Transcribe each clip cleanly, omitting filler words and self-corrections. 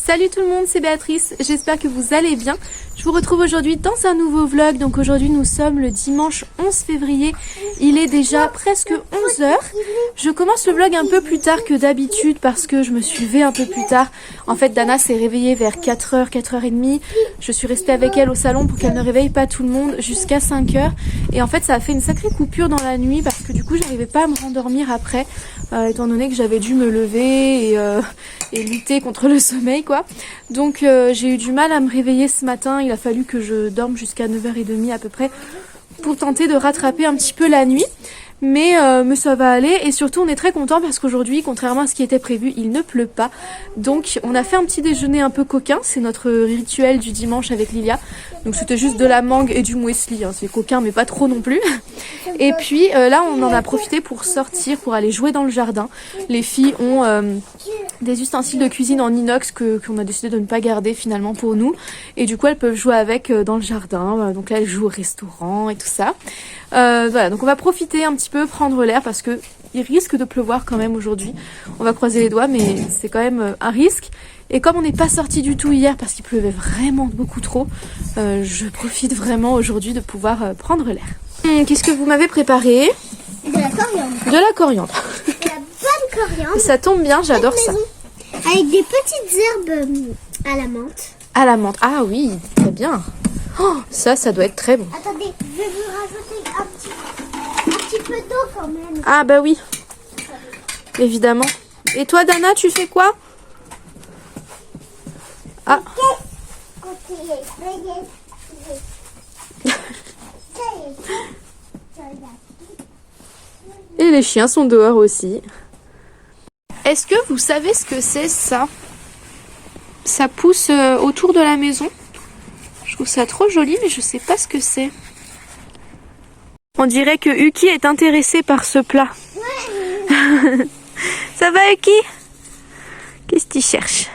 Salut tout le monde, c'est Béatrice, j'espère que vous allez bien. Je vous retrouve aujourd'hui dans un nouveau vlog. Donc aujourd'hui nous sommes le dimanche 11 février, il est déjà presque 11h. Je commence le vlog un peu plus tard que d'habitude parce que je me suis levée un peu plus tard. En fait Dana s'est réveillée vers 4h, 4h30. Je suis restée avec elle au salon pour qu'elle ne réveille pas tout le monde jusqu'à 5h. Et en fait ça a fait une sacrée coupure dans la nuit parce que du coup j'arrivais pas à me rendormir après. Étant donné que j'avais dû me lever et lutter contre le sommeil quoi. Donc j'ai eu du mal à me réveiller ce matin. Il a fallu que je dorme jusqu'à 9h30 à peu près pour tenter de rattraper un petit peu la nuit. Mais ça va aller et surtout on est très content parce qu'aujourd'hui, contrairement à ce qui était prévu, il ne pleut pas. Donc on a fait un petit déjeuner un peu coquin, c'est notre rituel du dimanche avec Lilia. Donc c'était juste de la mangue et du muesli, hein. C'est coquin mais pas trop non plus. Et puis là on en a profité pour sortir, pour aller jouer dans le jardin. Les filles ont des ustensiles de cuisine en inox qu'on a décidé de ne pas garder finalement pour nous. Et du coup elles peuvent jouer avec dans le jardin. Donc là elles jouent au restaurant et tout ça. Voilà, donc on va profiter un petit peu, prendre l'air parce que il risque de pleuvoir quand même aujourd'hui. On va croiser les doigts mais c'est quand même un risque. Et comme on n'est pas sorti du tout hier parce qu'il pleuvait vraiment beaucoup trop, je profite vraiment aujourd'hui de pouvoir prendre l'air. Qu'est-ce que vous m'avez préparé? De la coriandre. De la coriandre. De la bonne coriandre. Ça tombe bien, j'adore ça. Avec des petites herbes à la menthe. À la menthe. Ah oui, très bien. Oh, ça doit être très bon. Attendez, je vais vous rajouter un petit peu d'eau quand même. Ah bah oui, évidemment. Et toi Dana, tu fais quoi? Ah. Et les chiens sont dehors aussi. Est-ce que vous savez ce que c'est ça? Ça pousse autour de la maison. Je trouve ça trop joli mais je sais pas ce que c'est. On dirait que Uki est intéressée par ce plat. Ça va Uki? Qu'est-ce que tu cherches?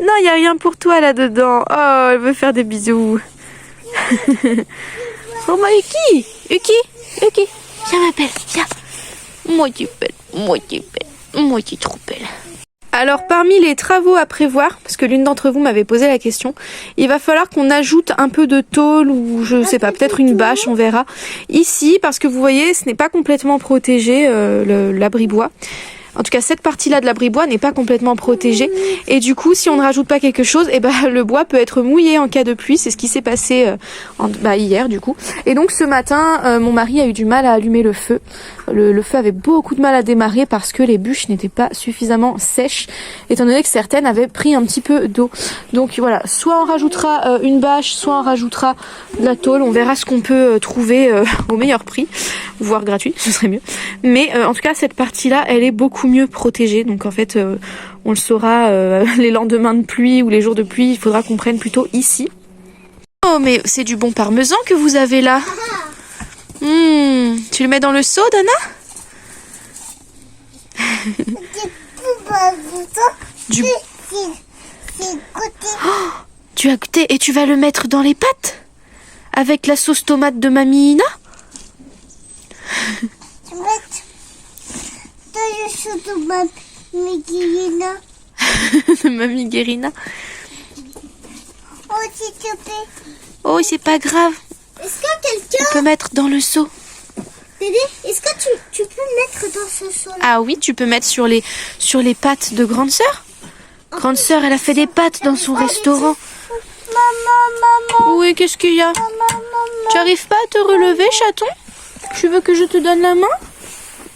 Non, il n'y a rien pour toi là-dedans. Oh, elle veut faire des bisous. Oh, moi, Uki, viens ma belle, viens. Moi, tu es belle, moi, tu es trop belle. Alors, parmi les travaux à prévoir, parce que l'une d'entre vous m'avait posé la question, il va falloir qu'on ajoute un peu de tôle ou je sais pas, peut-être une bâche, on verra. Ici, parce que vous voyez, ce n'est pas complètement protégé, l'abri-bois. En tout cas, cette partie-là de l'abri-bois n'est pas complètement protégée. Et du coup, si on ne rajoute pas quelque chose, eh ben, le bois peut être mouillé en cas de pluie. C'est ce qui s'est passé hier, du coup. Et donc, ce matin, mon mari a eu du mal à allumer le feu. Le feu avait beaucoup de mal à démarrer parce que les bûches n'étaient pas suffisamment sèches, étant donné que certaines avaient pris un petit peu d'eau. Donc voilà, soit on rajoutera une bâche, soit on rajoutera de la tôle. On verra ce qu'on peut trouver au meilleur prix, voire gratuit, ce serait mieux. Mais en tout cas, cette partie-là, elle est beaucoup mieux protégée. Donc en fait, on le saura les lendemains de pluie ou les jours de pluie. Il faudra qu'on prenne plutôt ici. Oh, mais c'est du bon parmesan que vous avez là. Tu le mets dans le seau, Dana? Oh, tu as goûté et tu vas le mettre dans les pâtes? Avec la sauce tomate de Mamie Ina? De Mamie Guérina. Oh, s'il te plaît. Oh, c'est pas grave. Est-ce que quelqu'un... On peut mettre dans le seau. Dédé, est-ce que tu peux mettre dans ce seau-là? Ah oui, tu peux mettre sur les pâtes de grande sœur. Grande sœur, elle a fait des pâtes dans son restaurant. Maman. Oui, qu'est-ce qu'il y a? Maman. Tu arrives pas à te relever, chaton? Tu veux que je te donne la main?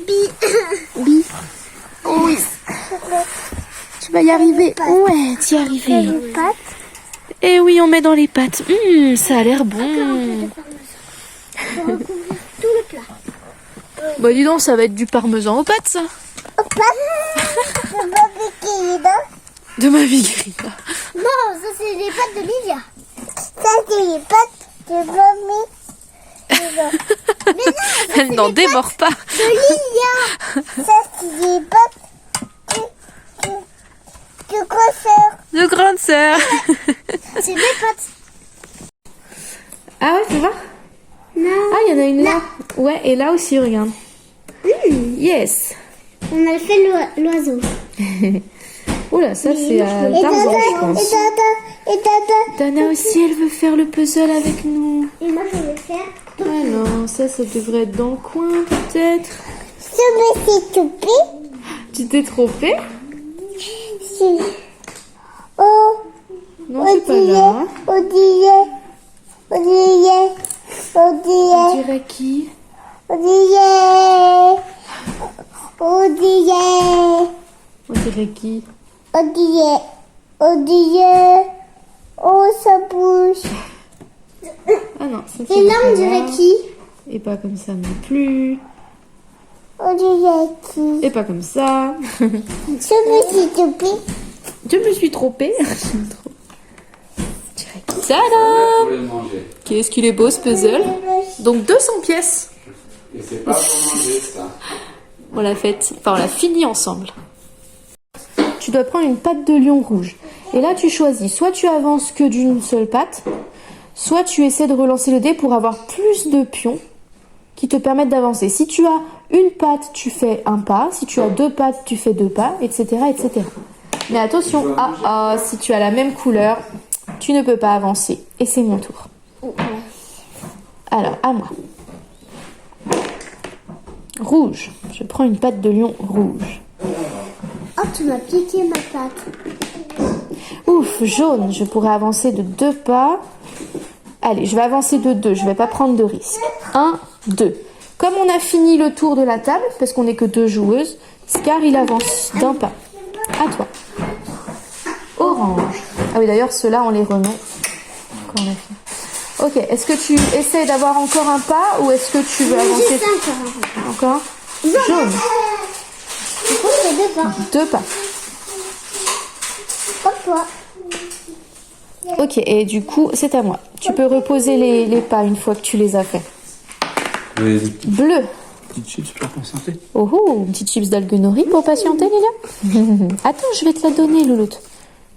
Bi. Oui. Tu vas y arriver. Ouais, tu y arriver. Et oui, on met dans les pâtes. Ça a l'air bon. Tout le plat. Bah dis donc, ça va être du parmesan aux pâtes, ça. De ma vie, Guérina. Non, ça c'est les pâtes de Lilia. Ça c'est les pâtes de mamie. Mais non, elle n'en démord pas. De Lilia. Ça c'est les pâtes de grande sœur. De grande sœur. C'est des pâtes. Ah ouais, tu vois? Non. Ah, il y en a une là. Ouais, et là aussi, regarde. Yes. On a fait l'oiseau. Oula, ça c'est à Tarzan, je pense. Dana aussi, elle veut faire le puzzle avec nous. Et moi, je vais faire. Alors, ça devrait être dans le coin, peut-être. Je me suis trompée. Tu t'es trompée? Si. Oh. Non, c'est pas là. On dirait qui? On dirait qui? Oh, ça bouge. Ah non, ça Et là, on dirait qui? Et pas comme ça non plus. On dirait qui? Et pas comme ça. Je me suis trompée. Je me suis trompée. Tadam! Qu'est-ce qu'il est beau ce puzzle. Donc 200 pièces. Et c'est pas pour manger ça. On l'a faite, enfin on l'a fini ensemble. Tu dois prendre une patte de lion rouge. Et là tu choisis, soit tu avances que d'une seule patte, soit tu essaies de relancer le dé pour avoir plus de pions qui te permettent d'avancer. Si tu as une patte, tu fais un pas. Si tu as 2 pattes, tu fais 2 pas, etc. etc. Mais attention, si tu as la même couleur, tu ne peux pas avancer. Et c'est mon tour. Alors, à moi. Rouge. Je prends une patte de lion rouge. Oh, tu m'as piqué ma patte. Ouf, jaune. Je pourrais avancer de 2 pas. Allez, je vais avancer de 2. Je vais pas prendre de risque. 1, 2. Comme on a fini le tour de la table, parce qu'on n'est que 2 joueuses, Scar, il avance d'un pas. À toi. Orange. Ah oui, d'ailleurs, ceux-là, on les remet quand on a fini. Ok, est-ce que tu essaies d'avoir encore un pas ou est-ce que tu veux avancer encore? Jaune. Je crois que c'est 2 pas. 2 pas. Comme toi. Ok, et du coup, c'est à moi. Tu peux reposer les pas une fois que tu les as faits. Oui. Bleu. Petite chips pour patienter. Oh, oh, une petite chips d'alguenori pour patienter, Lilia. Attends, je vais te la donner, Louloute.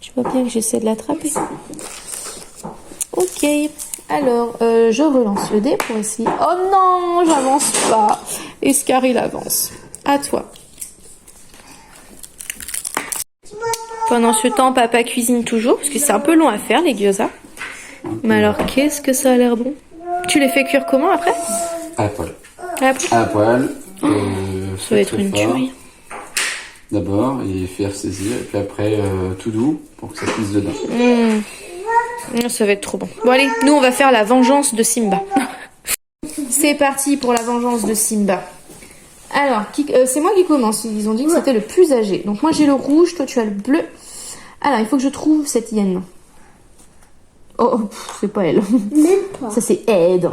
Tu vois bien que j'essaie de l'attraper. Ok. Alors, je relance le dé pour essayer. Oh non, j'avance pas. Et Scar, il avance. À toi. Pendant ce temps, papa cuisine toujours, parce que c'est un peu long à faire, les gyoza. Mais alors, qu'est-ce que ça a l'air bon. Tu les fais cuire comment après? À la poêle. À la poêle. À la poêle. Ça va être une tuerie. D'abord, et faire saisir, et puis après, tout doux pour que ça cuise dedans. Ça va être trop bon. Bon allez, nous on va faire la vengeance de Simba. C'est parti pour la vengeance de Simba. Alors, c'est moi qui commence. Ils ont dit que c'était le plus âgé. Donc moi j'ai le rouge, toi tu as le bleu. Alors, il faut que je trouve cette hyène. Oh, c'est pas elle. Même pas. Ça c'est Ed.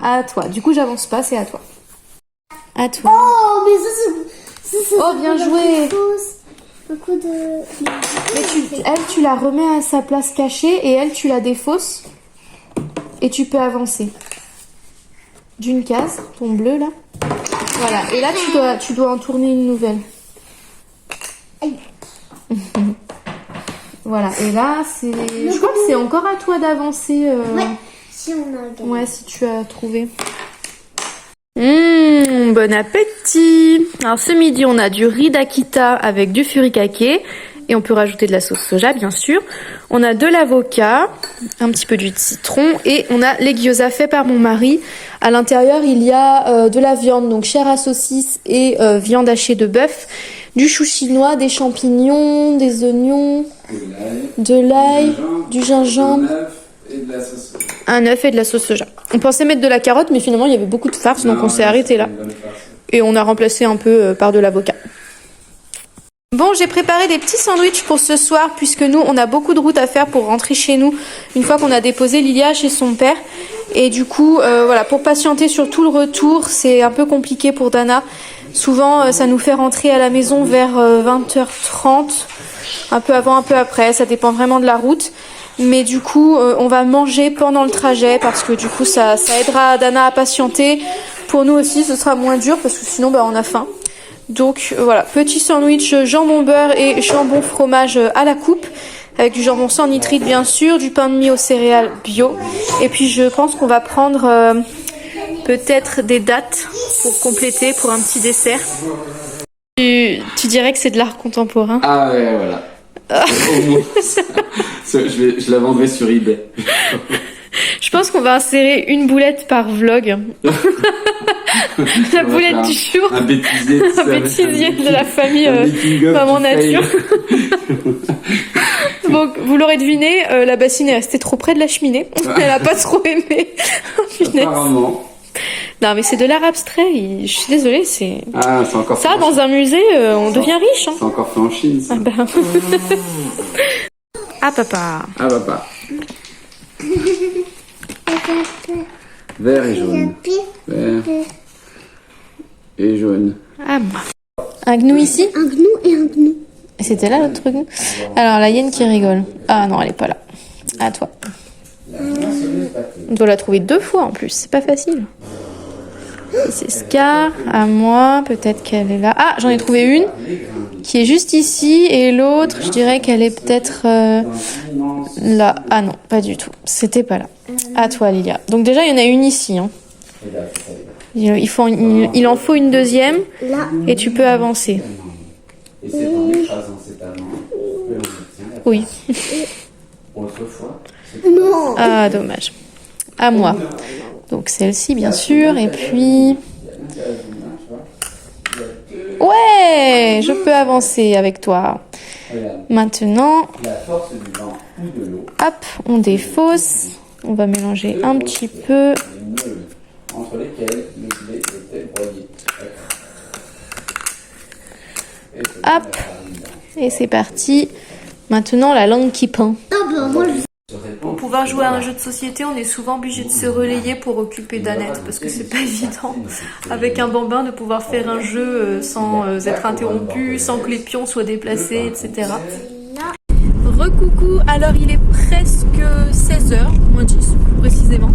À toi. Du coup, j'avance pas, c'est à toi. À toi. Oh, mais ça Oh, bien joué. Beaucoup de... Mais elle, tu la remets à sa place cachée et elle, tu la défausses. Et tu peux avancer. D'une case, ton bleu là. Voilà. Et là, tu dois en tourner une nouvelle. Voilà. Et là, je crois que c'est encore à toi d'avancer. Ouais, si on a gagné. Ouais, si tu as trouvé. Bon appétit. Alors ce midi on a du riz d'Akita avec du furikake et on peut rajouter de la sauce soja bien sûr. On a de l'avocat, un petit peu d'huile de citron et on a les gyoza faits par mon mari. À l'intérieur il y a de la viande, donc chair à saucisse et viande hachée de bœuf, du chou chinois, des champignons, des oignons, de l'ail, du gingembre. Et de la sauce. Un œuf et de la sauce soja. On pensait mettre de la carotte, mais finalement il y avait beaucoup de farce, donc on s'est arrêté là. Et on a remplacé un peu par de l'avocat. Bon, j'ai préparé des petits sandwichs pour ce soir, puisque nous, on a beaucoup de route à faire pour rentrer chez nous, une fois qu'on a déposé Lilia chez son père. Et du coup, voilà, pour patienter sur tout le retour, c'est un peu compliqué pour Dana. Souvent, ça nous fait rentrer à la maison vers 20h30, un peu avant, un peu après, ça dépend vraiment de la route. Mais du coup, on va manger pendant le trajet parce que du coup, ça aidera Dana à patienter. Pour nous aussi, ce sera moins dur parce que sinon, on a faim. Donc voilà, petit sandwich jambon beurre et jambon fromage à la coupe. Avec du jambon sans nitrite bien sûr, du pain de mie aux céréales bio. Et puis je pense qu'on va prendre peut-être des dattes pour compléter pour un petit dessert. Tu dirais que c'est de l'art contemporain? Ah ouais, voilà. Au moins, je la vendrai sur eBay. Je pense qu'on va insérer une boulette par vlog. La boulette du jour. Un bêtisier. Un bêtisier de la famille Maman Nature. Donc, vous l'aurez deviné, la bassine est restée trop près de la cheminée. Elle a pas trop aimé. Apparemment. Non, mais c'est de l'art abstrait. Je suis désolée, c'est... Ah, c'est encore ça, dans un musée, on devient riche. Hein. C'est encore fait en Chine, ça. Ah, bah. Ah, papa. Ah, papa. Vert et jaune. Vert et jaune. Ah, moi. Un gnou ici? Un gnou et un gnou. C'était là l'autre gnou? Alors, la hyène qui rigole. Ah non, elle est pas là. À toi. On doit la trouver 2 fois en plus, c'est pas facile. C'est Scar, à moi, peut-être qu'elle est là. Ah, j'en ai trouvé une qui est juste ici et l'autre, je dirais qu'elle est peut-être là. Ah non, pas du tout, c'était pas là. À toi Lilia. Donc déjà, il y en a une ici. Hein. Il en faut une deuxième et tu peux avancer. Oui. Non. Ah, dommage. À moi. Donc celle-ci, bien sûr. Et puis... Ouais, je peux avancer avec toi. Maintenant, hop, on défausse. On va mélanger un petit peu. Hop, et c'est parti. Maintenant, la langue qui pend. Pour pouvoir jouer à un jeu de société, on est souvent obligé de se relayer pour occuper Danette, parce que c'est pas évident avec un bambin de pouvoir faire un jeu sans être interrompu, sans que les pions soient déplacés, etc. Recoucou, alors il est presque 16h, moins 10 plus précisément.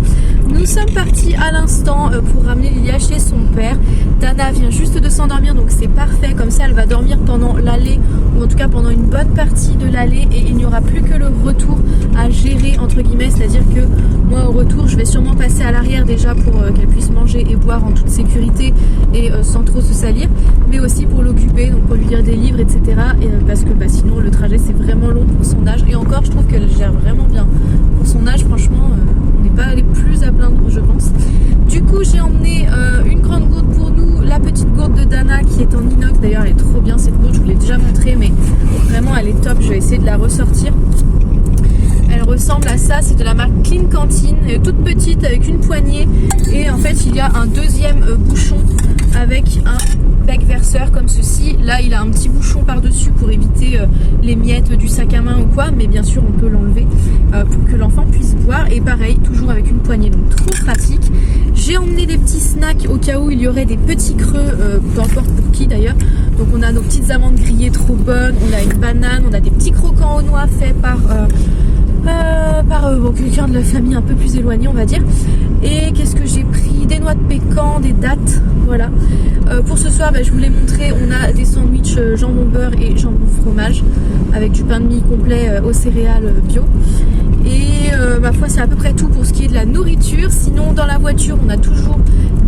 Nous sommes partis à l'instant pour ramener Lilia chez son père. Dana vient juste de s'endormir, donc c'est parfait, comme ça elle va dormir pendant l'aller, ou en tout cas pendant une bonne partie de l'aller, et il n'y aura plus que le retour à gérer entre guillemets, c'est-à-dire que moi au retour je vais sûrement passer à l'arrière déjà pour qu'elle puisse manger et boire en toute sécurité et sans trop se salir, mais aussi pour l'occuper, donc pour lui lire des livres, etc. Et, parce que sinon le trajet c'est vraiment long pour son âge, et encore je trouve qu'elle gère vraiment bien pour son âge, franchement on n'est pas allé plus à plaindre je pense. Du coup j'ai emmené une grande gourde pour nous, la petite gourde de Dana qui est en inox, d'ailleurs elle est trop bien cette gourde, je vous l'ai déjà montré mais vraiment elle est top, je vais essayer de la ressortir. Elle ressemble à ça, c'est de la marque Clean Cantine, elle est toute petite avec une poignée, et en fait il y a un deuxième bouchon avec un bec verseur comme ceci. Là il a un petit bouchon par dessus pour éviter les miettes du sac à main ou quoi, mais bien sûr on peut l'enlever pour que l'enfant puisse boire, et pareil toujours avec une poignée, donc trop pratique. J'ai emmené des petits snacks au cas où il y aurait des petits creux, peu importe pour qui d'ailleurs. Donc on a nos petites amandes grillées trop bonnes, on a une banane, on a des petits croquants aux noix faits par quelqu'un de la famille un peu plus éloigné on va dire. Et qu'est-ce que j'ai pris? Des noix de pécan, des dattes, voilà. Pour ce soir je vous l'ai montré, on a des sandwichs jambon beurre et jambon fromage avec du pain de mie complet aux céréales bio. Et ma foi c'est à peu près tout pour ce qui est de la nourriture. Sinon dans la voiture on a toujours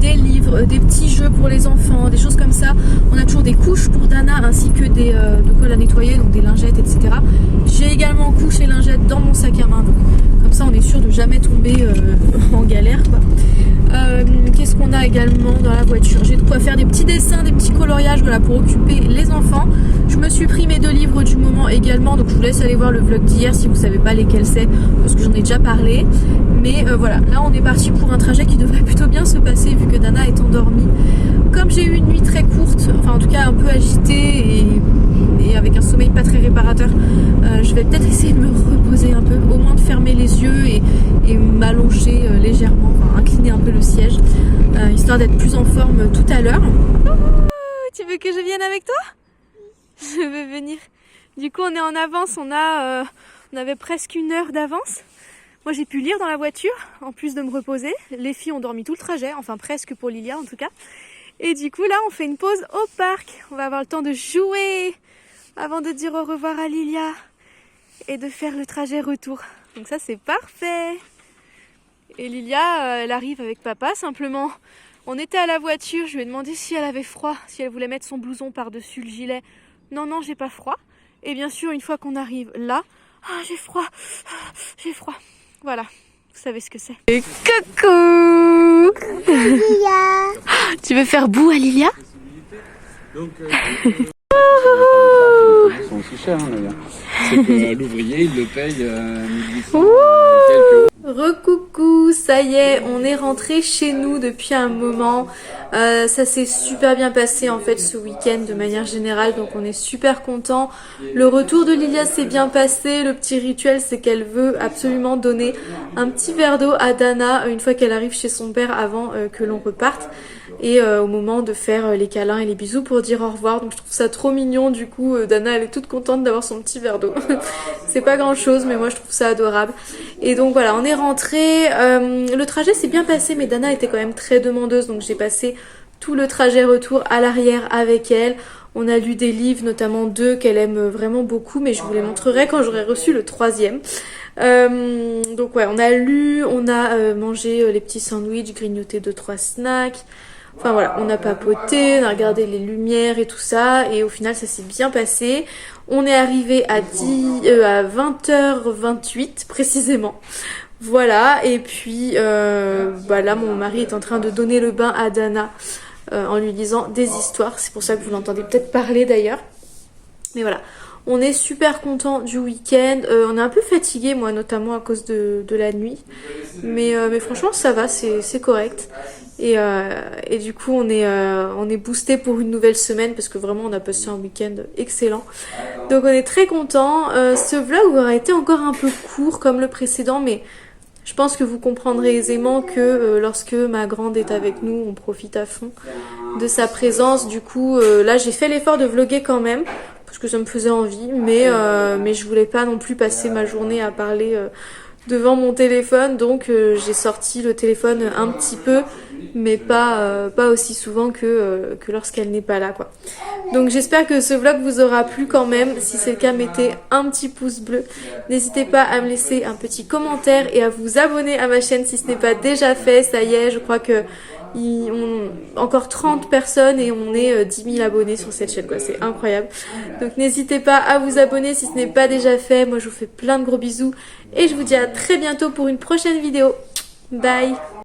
des livres, des petits jeux pour les enfants, des choses comme ça. On a toujours des couches pour Dana ainsi que des de colle à nettoyer, donc des lingettes, etc. J'ai également couches et lingettes dans mon sac à main, donc comme ça on est sûr de jamais tomber en galère quoi. Qu'est-ce qu'on a également dans la voiture? J'ai de quoi faire des petits dessins, des petits coloriages, voilà, pour occuper les enfants. Je me suis pris mes 2 livres du moment également, donc je vous laisse aller voir le vlog d'hier si vous savez pas lesquels c'est, parce que j'en ai déjà parlé. Mais voilà, là on est parti pour un trajet qui devrait plutôt bien se passer vu que Dana est endormie. Comme j'ai eu une nuit très courte, enfin en tout cas un peu agitée et avec un sommeil pas très réparateur, je vais peut-être essayer de me reposer un peu, au moins de fermer les yeux et m'allonger légèrement, enfin incliner un peu le siège, histoire d'être plus en forme tout à l'heure. Tu veux que je vienne avec toi? Je vais venir. Du coup on est en avance, on avait presque 1 heure d'avance. Moi j'ai pu lire dans la voiture, en plus de me reposer. Les filles ont dormi tout le trajet, enfin presque pour Lilia en tout cas. Et du coup là on fait une pause au parc. On va avoir le temps de jouer avant de dire au revoir à Lilia et de faire le trajet retour. Donc ça c'est parfait. Et Lilia elle arrive avec papa, simplement On était à la voiture, je lui ai demandé si elle avait froid, si elle voulait mettre son blouson par-dessus le gilet. Non, non, j'ai pas froid. Et bien sûr, une fois qu'on arrive là, ah, j'ai froid, j'ai froid. Voilà, vous savez ce que c'est. Et coucou Lilia. Tu veux faire boue à Lilia? Ils sont aussi chers, hein, d'ailleurs. C'est que l'ouvrier, il le paye 1800 quelques euros. Recoucou, ça y est, on est rentré chez nous depuis un moment. Ça s'est super bien passé en fait ce week-end de manière générale, donc on est super content. Le retour de Lilia s'est bien passé. Le petit rituel, c'est qu'elle veut absolument donner un petit verre d'eau à Dana une fois qu'elle arrive chez son père avant que l'on reparte. Et au moment de faire les câlins et les bisous pour dire au revoir. Donc je trouve ça trop mignon. Du coup Dana elle est toute contente d'avoir son petit verre d'eau. C'est pas grand chose mais moi je trouve ça adorable. Et donc voilà, on est rentré. Le trajet s'est bien passé mais Dana était quand même très demandeuse. Donc j'ai passé tout le trajet retour à l'arrière avec elle. On a lu des livres, notamment 2 qu'elle aime vraiment beaucoup, mais je vous les montrerai quand j'aurai reçu le 3e. Donc ouais, on a lu, on a mangé les petits sandwichs, grignoté 2-3 snacks. Enfin voilà, on a papoté, on a regardé les lumières et tout ça, et au final ça s'est bien passé. On est arrivé à 20h28 précisément. Voilà, et puis là mon mari est en train de donner le bain à Dana en lui lisant des histoires. C'est pour ça que vous l'entendez peut-être parler d'ailleurs. Mais voilà, on est super content du week-end. On est un peu fatigué, moi notamment à cause de la nuit. Mais franchement ça va, c'est correct. Et du coup on est boosté pour une nouvelle semaine parce que vraiment on a passé un week-end excellent. Donc on est très content. Ce vlog aura été encore un peu court comme le précédent, mais je pense que vous comprendrez aisément que lorsque ma grande est avec nous, on profite à fond de sa présence. Du coup là j'ai fait l'effort de vlogger quand même parce que ça me faisait envie, mais je voulais pas non plus passer ma journée à parler devant mon téléphone, donc j'ai sorti le téléphone un petit peu, mais pas aussi souvent que lorsqu'elle n'est pas là quoi. Donc j'espère que ce vlog vous aura plu quand même. Si c'est le cas, mettez un petit pouce bleu. N'hésitez pas à me laisser un petit commentaire et à vous abonner à ma chaîne si ce n'est pas déjà fait. Ça y est, je crois que encore 30 personnes et on est 10 000 abonnés sur cette chaîne quoi, c'est incroyable. Donc n'hésitez pas à vous abonner si ce n'est pas déjà fait. Moi je vous fais plein de gros bisous et je vous dis à très bientôt pour une prochaine vidéo. Bye.